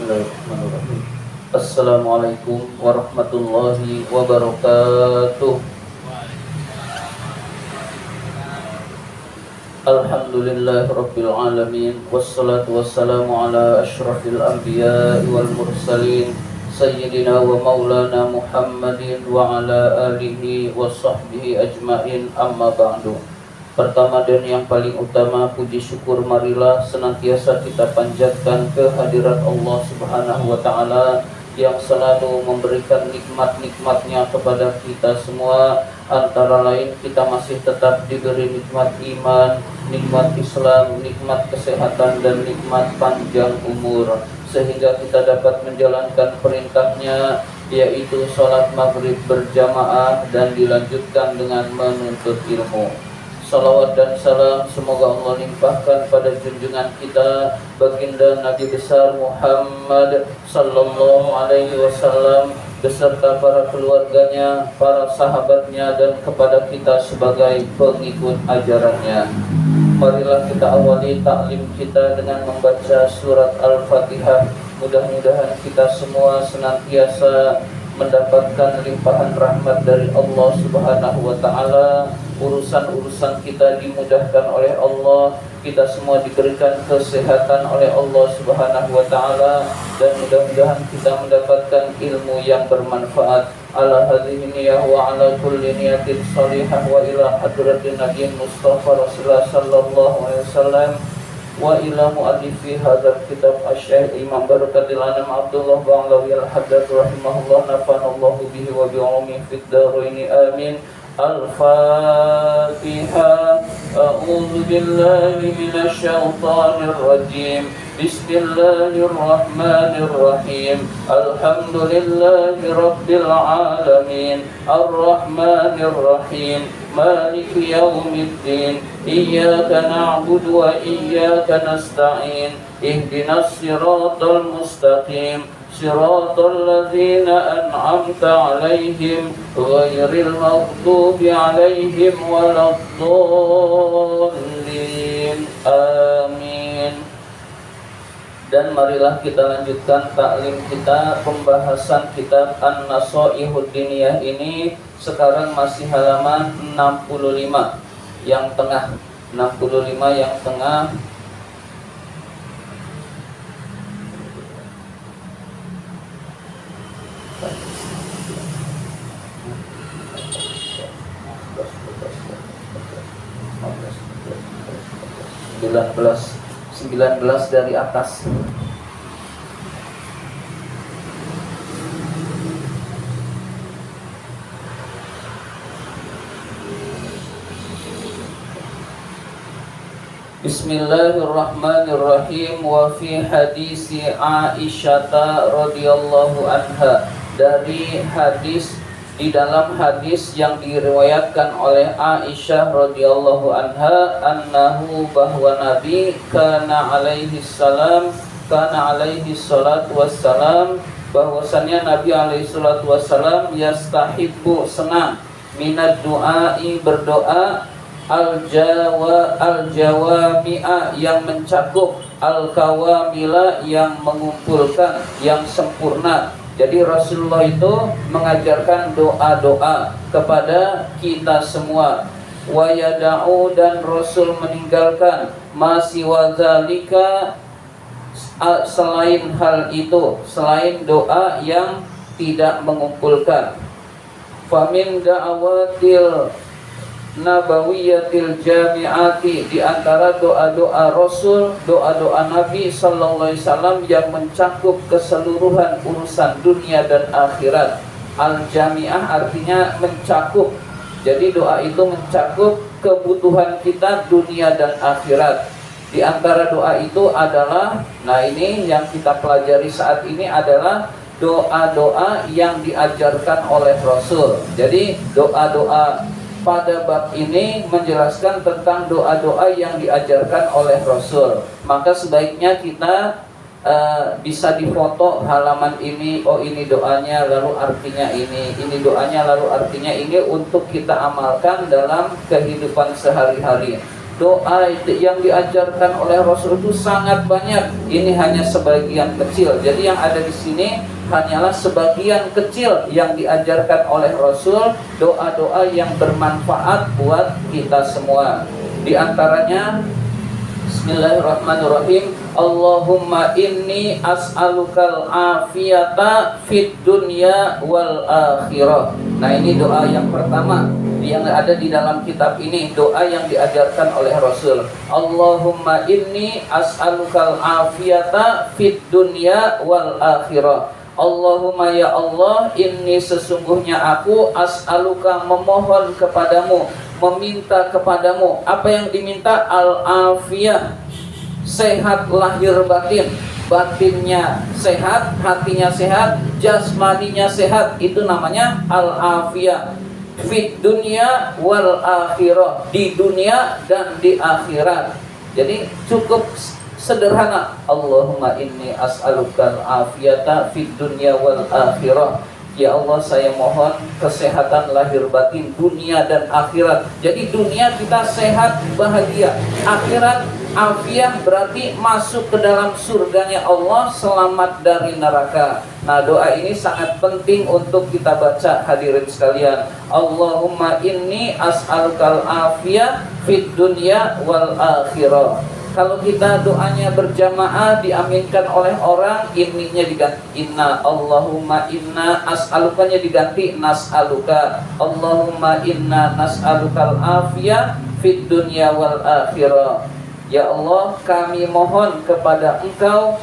Bismillahirrahmanirrahim. Assalamualaikum warahmatullahi wabarakatuh. Alhamdulillahirabbil alamin wassalatu wassalamu ala asyrafil anbiya'i wal mursalin sayyidina wa maulana Muhammadin wa ala alihi wa sahbihi ajmain, amma ba'du. Pertama dan yang paling utama, puji syukur marilah senantiasa kita panjatkan kehadirat Allah Subhanahu wa ta'ala yang selalu memberikan nikmat-nikmatnya kepada kita semua. Antara lain kita masih tetap diberi nikmat iman, nikmat Islam, nikmat kesehatan, dan nikmat panjang umur, sehingga kita dapat menjalankan perintahnya, yaitu sholat maghrib berjamaah dan dilanjutkan dengan menuntut ilmu. Salawat dan salam semoga Allah limpahkan pada junjungan kita baginda Nabi besar Muhammad sallallahu alaihi wasallam beserta para keluarganya, para sahabatnya, dan kepada kita sebagai pengikut ajarannya. Marilah kita awali taklim kita dengan membaca surat Al-Fatihah. Mudah-mudahan kita semua senantiasa mendapatkan limpahan rahmat dari Allah Subhanahu wa ta'ala. Urusan-urusan kita dimudahkan oleh Allah, kita semua diberikan kesehatan oleh Allah Subhanahu wa ta'ala, dan mudah-mudahan kita mendapatkan ilmu yang bermanfaat. Ala hadhihi niyah wa ala kulli niyatin salihah wa ila hadratin Nabi Mustafa Rasulullah sallallahu alaihi wasallam wa ila mu'allifi hadzal kitab asy-syaikh Imam Barakatil Anam Abdullah Ba'alawi al-Haddad rahimahullah, nafanallahu bihi wa bi'ulumi fid dharain amin. Al-Fatihah. A'udzu billahi minasy syaithanir rajim. Bismillahirrahmanirrahim. Alhamdulillahi rabbil alamin. Ar-Rahmanir Rahim. Maliki yaumiddin. Iyyaka na'budu wa iyyaka nasta'in. Ihdinas siratal mustaqim. Siratal ladzina an'amta 'alaihim ghairil maghdubi 'alaihim waladdallin. Amin. Dan marilah kita lanjutkan taklim kita, pembahasan kitab An-Nasaihud Diniyah ini. Sekarang masih halaman 65 yang tengah. 65 yang tengah. Sembilan belas dari atas. Bismillahirrahmanirrahim. Wa fi hadisi Aisyah radhiyallahu anha, dari hadis, di dalam hadis yang diriwayatkan oleh Aisyah radhiyallahu anha, annahu, bahwa Nabi kana alaihi salatu wassalam, bahwasannya Nabi alaihi salatu wassalam yastahibbu, senang, minad du'ai, berdoa, al-jawami'a, yang mencakup, al-kawamila, yang mengumpulkan, yang sempurna. Jadi Rasulullah itu mengajarkan doa-doa kepada kita semua. Wa yada'u, dan Rasul meninggalkan, masiwa dzalika, selain hal itu, selain doa yang tidak mengumpulkan. Famin da'awatil nabawiyatil jami'ati, di antara doa-doa Rasul, doa-doa Nabi sallallahu alaihi wasallam yang mencakup keseluruhan urusan dunia dan akhirat. Al-jami'ah artinya mencakup. Jadi doa itu mencakup kebutuhan kita dunia dan akhirat. Di antara doa itu adalah, nah ini yang kita pelajari saat ini adalah doa-doa yang diajarkan oleh Rasul. Jadi doa-doa pada bab ini menjelaskan tentang doa-doa yang diajarkan oleh Rasul. Maka sebaiknya kita bisa difoto halaman ini. Oh, ini doanya, lalu artinya ini doanya, lalu artinya ini, untuk kita amalkan dalam kehidupan sehari-hari. Doa yang diajarkan oleh Rasul itu sangat banyak. Ini hanya sebagian kecil. Jadi yang ada di sini hanyalah sebagian kecil yang diajarkan oleh Rasul, doa-doa yang bermanfaat buat kita semua. Di antaranya Bismillahirrahmanirrahim. Allahumma inni as'alukal afiyata fid dunya wal akhirah. Nah, ini doa yang pertama yang ada di dalam kitab ini, doa yang diajarkan oleh Rasul. Allahumma inni as'alukal afiyata fid dunya wal akhirah. Allahumma ya Allah, inni sesungguhnya aku as'aluka memohon kepadamu, meminta kepadamu. Apa yang diminta? Al-afiyah, sehat lahir batin. Batinnya sehat, hatinya sehat, jasmaninya sehat. Itu namanya al-afiyah. Fit dunia wal akhirah, di dunia dan di akhirat. Jadi cukup sederhana. Allahumma inni as'alukal afiyata fid dunya wal akhirah. Ya Allah, saya mohon kesehatan lahir batin dunia dan akhirat. Jadi dunia kita sehat, bahagia. Akhirat afiah berarti masuk ke dalam surganya Allah, selamat dari neraka. Nah, doa ini sangat penting untuk kita baca, hadirin sekalian. Allahumma inni as'alukal afiyah fid dunya wal akhirah. Kalau kita doanya berjamaah diaminkan oleh orang, ininya diganti inna. Allahumma inna as'alukanya diganti nas'aluka. Allahumma inna nas'alukal afiyah fid dunya wal akhirah. Ya Allah, kami mohon kepada Engkau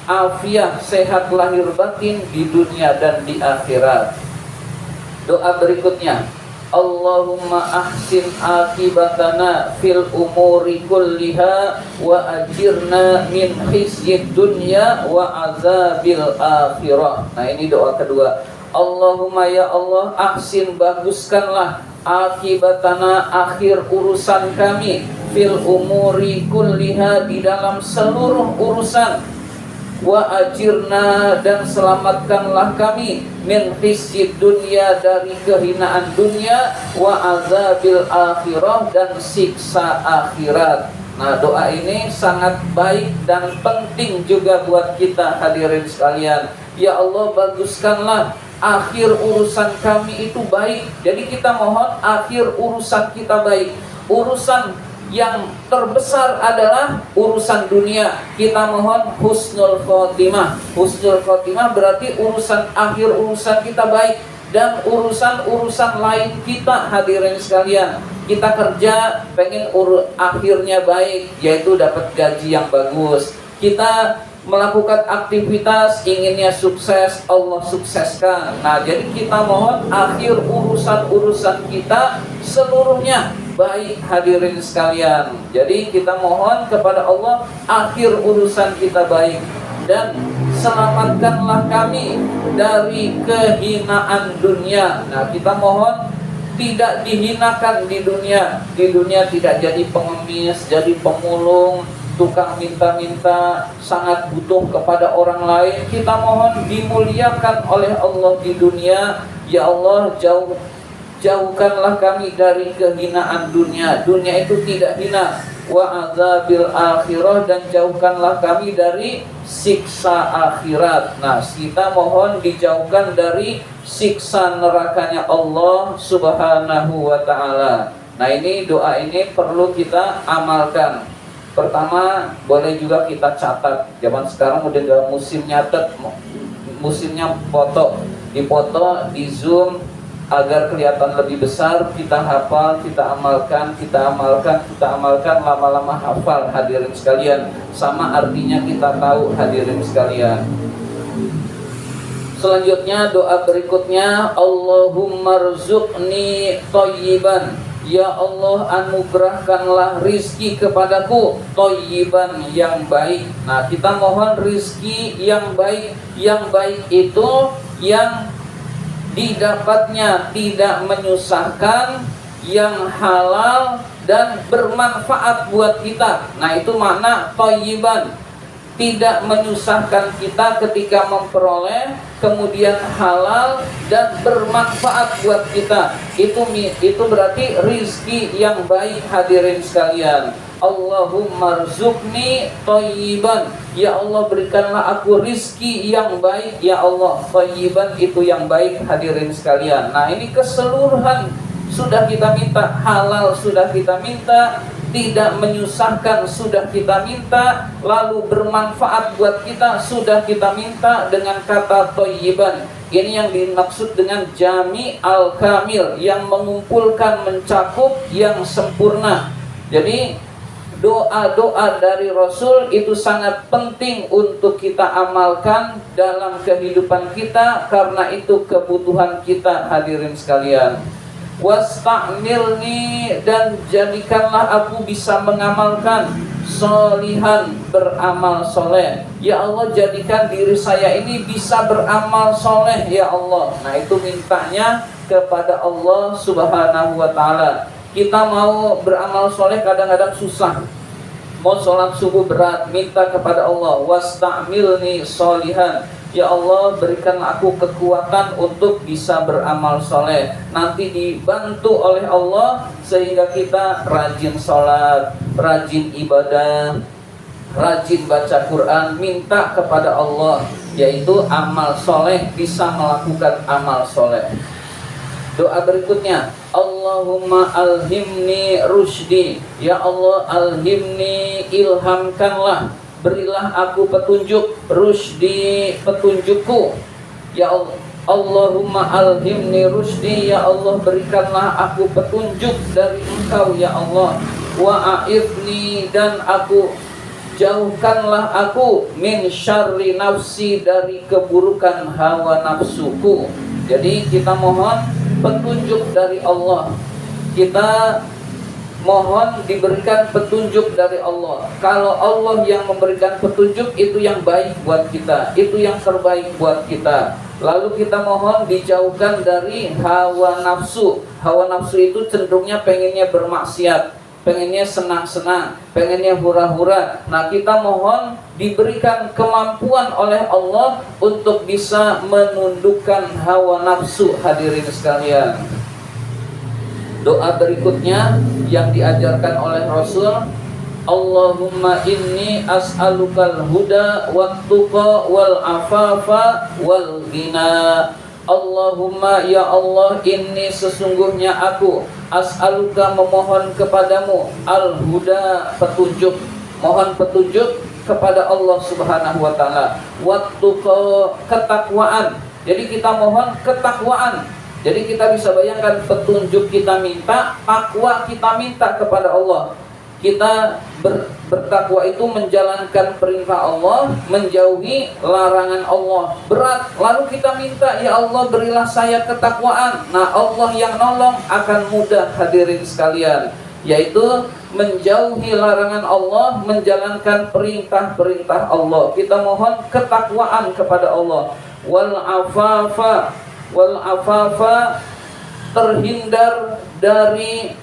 afiah, sehat lahir batin di dunia dan di akhirat. Doa berikutnya, Allahumma ahsin akibatana fil umuri kulliha wa ajirna min khizyid dunya wa azabil akhirah. Nah, ini doa kedua. Allahumma ya Allah, ahsin, baguskanlah akibatana, akhir urusan kami, fil umuri kulliha, di dalam seluruh urusan, wa ajirna, dan selamatkanlah kami, min khizyid dunya, dari kehinaan dunia, wa azabil akhirah, dan siksa akhirat. Nah, doa ini sangat baik dan penting juga buat kita, hadirin sekalian. Ya Allah, baguskanlah akhir urusan kami itu baik. Jadi kita mohon akhir urusan kita baik. Urusan yang terbesar adalah urusan dunia. Kita mohon husnul khotimah. Husnul khotimah berarti urusan akhir urusan kita baik. Dan urusan-urusan lain kita, hadirin sekalian, kita kerja pengen akhirnya baik, yaitu dapat gaji yang bagus. Kita melakukan aktivitas inginnya sukses, Allah sukseskan. Nah, jadi kita mohon akhir urusan-urusan kita seluruhnya baik, hadirin sekalian. Jadi kita mohon kepada Allah akhir urusan kita baik, dan selamatkanlah kami dari kehinaan dunia. Nah, kita mohon tidak dihinakan di dunia. Di dunia tidak jadi pengemis, jadi pemulung, tukang minta-minta, sangat butuh kepada orang lain. Kita mohon dimuliakan oleh Allah di dunia. Ya Allah, jauhkanlah kami dari kehinaan dunia. Dunia itu tidak hina. Wa azabil akhirah, dan jauhkanlah kami dari siksa akhirat. Nah, kita mohon dijauhkan dari siksa nerakanya Allah Subhanahu wa ta'ala. Nah, ini doa ini perlu kita amalkan. Pertama, boleh juga kita catat. Zaman sekarang udah gak musim nyatet, musimnya foto. Dipoto, di zoom, agar kelihatan lebih besar. Kita hafal, kita amalkan, lama-lama hafal, hadirin sekalian. Sama artinya kita tahu, hadirin sekalian. Selanjutnya doa berikutnya, Allahumma rzuqni thayyiban. Ya Allah, anugerahkanlah rizki kepadaku, thayyiban, yang baik. Nah, kita mohon rizki yang baik. Yang baik itu yang didapatnya tidak menyusahkan, yang halal dan bermanfaat buat kita. Nah, itu makna thayyiban. tidak menyusahkan kita ketika memperoleh, kemudian halal dan bermanfaat buat kita. Itu berarti rizki yang baik hadirin sekalian. Allahumma rzuqni thayyiban, ya Allah berikanlah aku rizki yang baik ya Allah. Thayyiban itu yang baik hadirin sekalian. Nah ini keseluruhan sudah kita minta, halal sudah kita minta, tidak menyusahkan sudah kita minta, lalu bermanfaat buat kita sudah kita minta dengan kata thayyiban. Ini yang dimaksud dengan jami al-kamil, yang mengumpulkan, mencakup, yang sempurna. Jadi doa-doa dari Rasul itu sangat penting untuk kita amalkan dalam kehidupan kita, karena itu kebutuhan kita hadirin sekalian. Wasta'milni, dan jadikanlah aku bisa mengamalkan, solihan, beramal soleh. Ya Allah jadikan diri saya ini bisa beramal soleh ya Allah. Nah itu mintanya kepada Allah subhanahu wa ta'ala. Kita mau beramal soleh kadang-kadang susah. Mau sholat subuh berat, minta kepada Allah, wasta'milni solihan, ya Allah berikanlah aku kekuatan untuk bisa beramal soleh. Nanti dibantu oleh Allah sehingga kita rajin sholat, rajin ibadah, rajin baca Quran, minta kepada Allah, yaitu amal soleh, bisa melakukan amal soleh. Doa berikutnya, Allahumma alhimni rusydi, ya Allah alhimni, ilhamkanlah, berilah aku petunjuk, rusydi, petunjukku, ya Allah. Allahumma alhimni rusydi, ya Allah berikanlah aku petunjuk dari Engkau ya Allah. Wa a'idni, dan aku jauhkanlah aku, min syarri nafsi, dari keburukan hawa nafsuku. Jadi kita mohon petunjuk dari Allah. Kita mohon diberikan petunjuk dari Allah. Kalau Allah yang memberikan petunjuk, itu yang baik buat kita, itu yang terbaik buat kita. Lalu kita mohon dijauhkan dari hawa nafsu. Hawa nafsu itu cenderungnya pengennya bermaksiat, pengennya senang-senang, pengennya hura-hura. Nah kita mohon diberikan kemampuan oleh Allah untuk bisa menundukkan hawa nafsu hadirin sekalian. Doa berikutnya yang diajarkan oleh Rasul, Allahumma inni as'alukal huda wat tuqa wal afafa wal ghina. Allahumma ya Allah, inni sesungguhnya aku, as'aluka memohon kepadamu, al-huda, petunjuk, mohon petunjuk kepada Allah subhanahu wa ta'ala, wattuqa, ketakwaan. Jadi kita mohon ketakwaan. Jadi kita bisa bayangkan, petunjuk kita minta, takwa kita minta kepada Allah. Kita bertakwa itu menjalankan perintah Allah, menjauhi larangan Allah. Berat, lalu kita minta, ya Allah berilah saya ketakwaan. Nah Allah yang nolong akan mudah hadirin sekalian, yaitu menjauhi larangan Allah, menjalankan perintah-perintah Allah. Kita mohon ketakwaan kepada Allah. Wal afafa, terhindar dari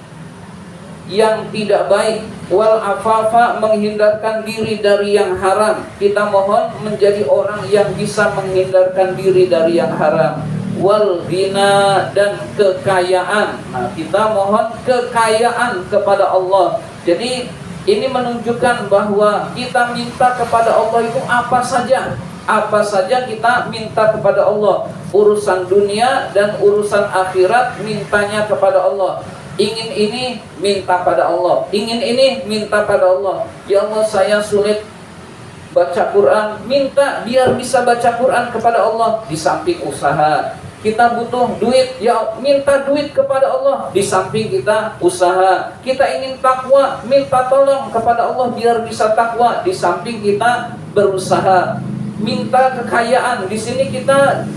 yang tidak baik. Wal afafa, menghindarkan diri dari yang haram. Kita mohon menjadi orang yang bisa menghindarkan diri dari yang haram. Wal ghina, dan kekayaan. Nah kita mohon kekayaan kepada Allah. Jadi ini menunjukkan bahwa kita minta kepada Allah itu apa saja kita minta kepada Allah. Urusan dunia dan urusan akhirat mintanya kepada Allah. Ingin ini minta pada Allah, ingin ini minta pada Allah. Ya Allah saya sulit baca Quran, minta biar bisa baca Quran kepada Allah. Di samping usaha, kita butuh duit, ya minta duit kepada Allah. Di samping kita usaha, kita ingin takwa, minta tolong kepada Allah biar bisa takwa. Di samping kita berusaha, minta kekayaan. Di sini kita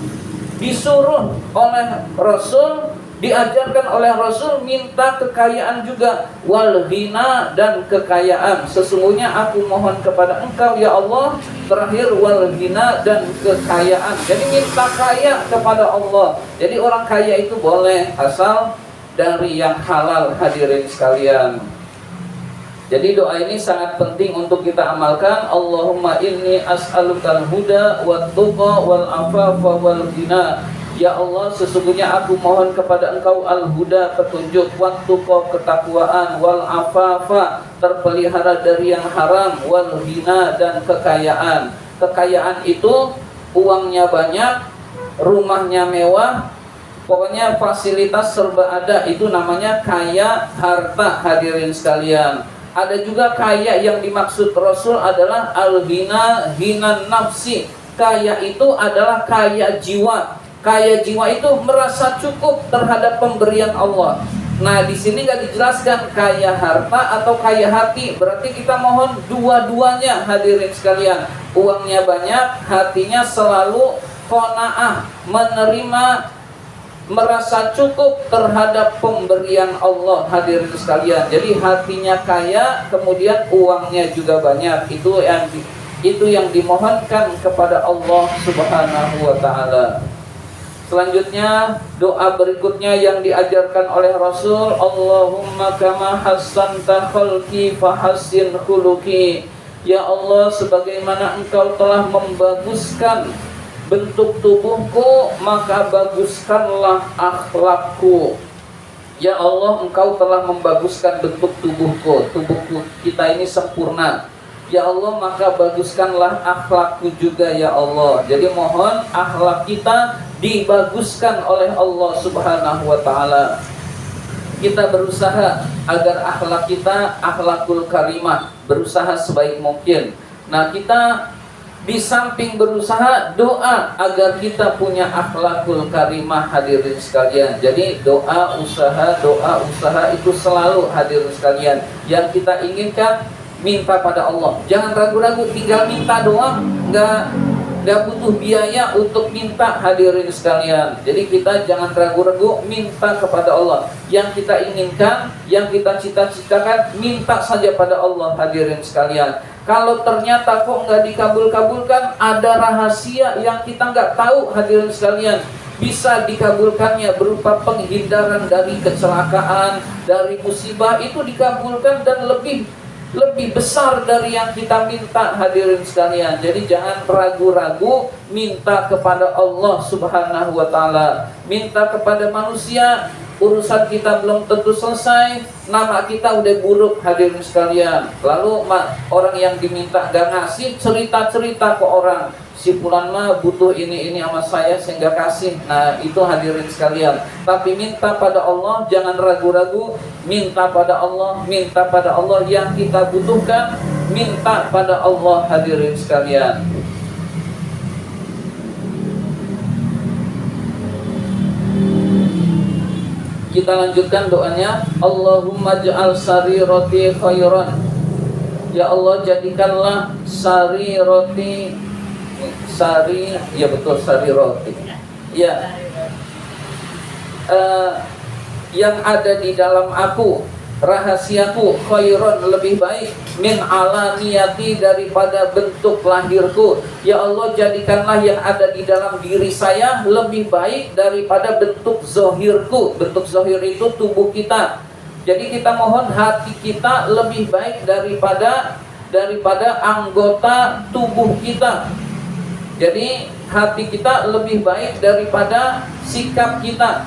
disuruh oleh Rasul, diajarkan oleh Rasul minta kekayaan juga. Wal ghina, dan kekayaan. Sesungguhnya aku mohon kepada Engkau ya Allah. Terakhir wal ghina, dan kekayaan. Jadi minta kaya kepada Allah. Jadi orang kaya itu boleh asal dari yang halal hadirin sekalian. Jadi doa ini sangat penting untuk kita amalkan. Allahumma inni as'alukal huda wat tuqa wal afafa wal ghina. Ya Allah, sesungguhnya aku mohon kepada Engkau al-huda, petunjuk, wat tuqa, ketakwaan, wal afafa, terpelihara dari yang haram, wal ghina, dan kekayaan. Kekayaan itu uangnya banyak, rumahnya mewah, pokoknya fasilitas serba ada, itu namanya kaya harta, hadirin sekalian. Ada juga kaya yang dimaksud Rasul adalah al-ghina, ghina nafsi. Kaya itu adalah kaya jiwa. Kaya jiwa itu merasa cukup terhadap pemberian Allah. Nah, di sini nggak dijelaskan kaya harta atau kaya hati. Berarti kita mohon dua-duanya, hadirin sekalian. Uangnya banyak, hatinya selalu qanaah, menerima, merasa cukup terhadap pemberian Allah, hadirin sekalian. Jadi hatinya kaya, kemudian uangnya juga banyak. Itu yang dimohonkan kepada Allah Subhanahu wa taala. Selanjutnya, doa berikutnya yang diajarkan oleh Rasul, Allahumma kama hassanta khalqi fahassin khuluqi. Ya Allah, sebagaimana Engkau telah membaguskan bentuk tubuhku, maka baguskanlah akhlakku. Ya Allah, Engkau telah membaguskan bentuk tubuhku. Tubuhku kita ini sempurna. Ya Allah, maka baguskanlah akhlakku juga ya Allah. Jadi mohon akhlak kita dibaguskan oleh Allah Subhanahu wa taala. Kita berusaha agar akhlak kita akhlakul karimah, berusaha sebaik mungkin. Nah, kita di samping berusaha, doa agar kita punya akhlakul karimah, hadirin sekalian. Jadi doa usaha itu selalu, hadirin sekalian. Yang kita inginkan minta pada Allah. Jangan ragu-ragu, tinggal minta doang, nggak butuh biaya untuk minta, hadirin sekalian. Jadi kita jangan ragu-ragu, minta kepada Allah. Yang kita inginkan, yang kita cita-citakan, minta saja pada Allah, hadirin sekalian. Kalau ternyata kok nggak dikabul-kabulkan, ada rahasia yang kita nggak tahu, hadirin sekalian. Bisa dikabulkannya berupa penghindaran dari kecelakaan, dari musibah, itu dikabulkan dan lebih besar dari yang kita minta, hadirin sekalian. Jadi jangan ragu-ragu minta kepada Allah Subhanahu wa taala. Minta kepada manusia, urusan kita belum tentu selesai, nama kita udah buruk, hadirin sekalian. Lalu orang yang diminta gak ngasih, cerita-cerita ke orang, si fulan mah butuh ini sama saya sehingga kasih. Nah, itu hadirin sekalian. Tapi minta pada Allah, jangan ragu-ragu. Minta pada Allah yang kita butuhkan. Minta pada Allah, hadirin sekalian. Kita lanjutkan doanya. Allahumma ja'al sarirati khairan. Ya Allah, jadikanlah sarirati, ya betul, sarirati. Ya, yang ada di dalam aku, rahasiaku, khairan, lebih baik, min alaniyati, daripada bentuk lahirku. Ya Allah, jadikanlah yang ada di dalam diri saya lebih baik daripada bentuk zohirku. Bentuk zohir itu tubuh kita. Jadi kita mohon hati kita lebih baik daripada anggota tubuh kita. Jadi hati kita lebih baik daripada sikap kita.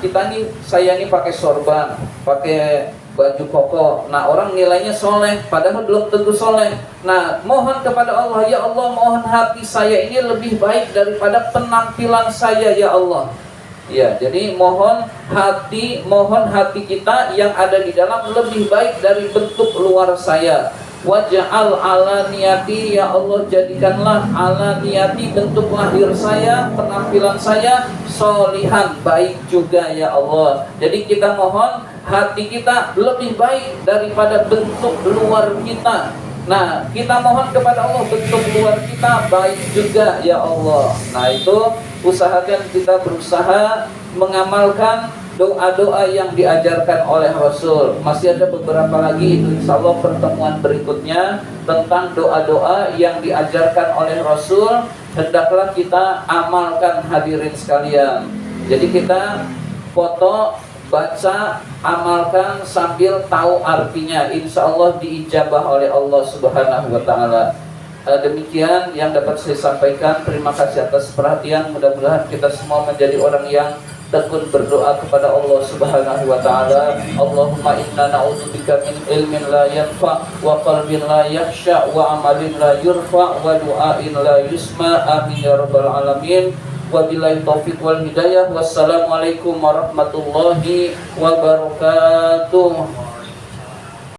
Saya ini pakai sorban, pakai baju koko. Nah, orang nilainya soleh, padahal belum tentu soleh. Nah, mohon kepada Allah, ya Allah, mohon hati saya ini lebih baik daripada penampilan saya, ya Allah. Ya, jadi mohon hati kita yang ada di dalam lebih baik dari bentuk luar saya. Waj'al ala niyati, ya Allah, jadikanlah ala niyati, bentuk lahir saya, penampilan saya, solihan, baik juga ya Allah. Jadi kita mohon hati kita lebih baik daripada bentuk luar kita. Nah, kita mohon kepada Allah bentuk luar kita baik juga ya Allah. Nah, itu usahakan kita berusaha mengamalkan doa-doa yang diajarkan oleh Rasul. Masih ada beberapa lagi, itu insya Allah pertemuan berikutnya tentang doa-doa yang diajarkan oleh Rasul. Hendaklah kita amalkan, hadirin sekalian. Jadi kita foto baca, amalkan sambil tahu artinya, insya Allah diijabah oleh Allah Subhanahu wa Ta'ala. Demikian yang dapat saya sampaikan. Terima kasih atas perhatian. Mudah-mudahan kita semua menjadi orang yang tekun berdoa kepada Allah Subhanahu wa Ta'ala. Allahumma inna na'udzubika min ilmin la yanfa wa qalbin la yakhsha wa amalin la yurfa wa du'ain la yusma. Amin ya rabbal alamin. Wabillahi taufiq wal hidayah. Wassalamualaikum warahmatullahi wabarakatuh.